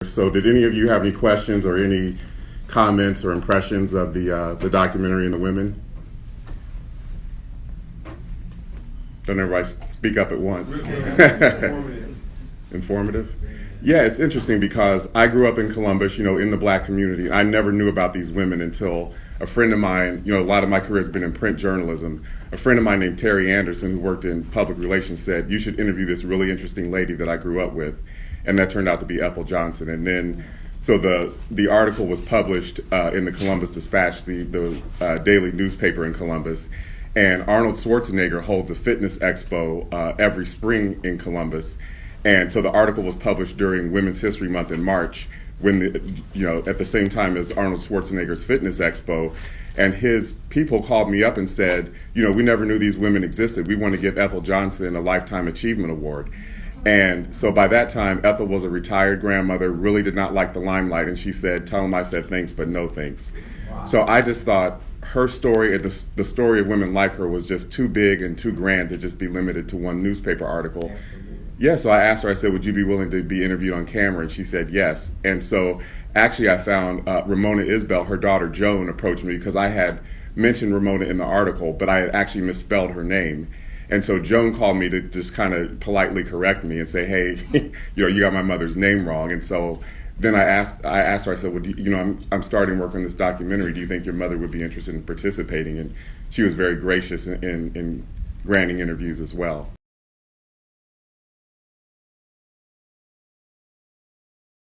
So did any of you have any questions or any comments or impressions of the documentary and the women? Don't everybody speak up at once. Informative. Yeah, it's interesting because I grew up in Columbus, in the black community. I never knew about these women until a friend of mine, a lot of my career has been in print journalism. A friend of mine named Terry Anderson, who worked in public relations, said, you should interview this really interesting lady that I grew up with. And that turned out to be Ethel Johnson. And then, so the article was published in the Columbus Dispatch, the daily newspaper in Columbus. And Arnold Schwarzenegger holds a fitness expo every spring in Columbus. And so the article was published during Women's History Month in March, when at the same time as Arnold Schwarzenegger's fitness expo. And his people called me up and said, we never knew these women existed. We want to give Ethel Johnson a Lifetime Achievement Award. And so by that time, Ethel was a retired grandmother, really did not like the limelight. And she said, tell them I said thanks, but no thanks. Wow. So I just thought her story and the story of women like her was just too big and too grand to just be limited to one newspaper article. Absolutely. Yeah, so I asked her, I said, would you be willing to be interviewed on camera? And she said yes. And so actually I found Ramona Isbell, her daughter Joan, approached me because I had mentioned Ramona in the article, but I had actually misspelled her name. And so Joan called me to just kind of politely correct me and say, hey, you got my mother's name wrong. And so then I asked her, I said, well, I'm starting work on this documentary. Do you think your mother would be interested in participating? And she was very gracious in granting interviews as well.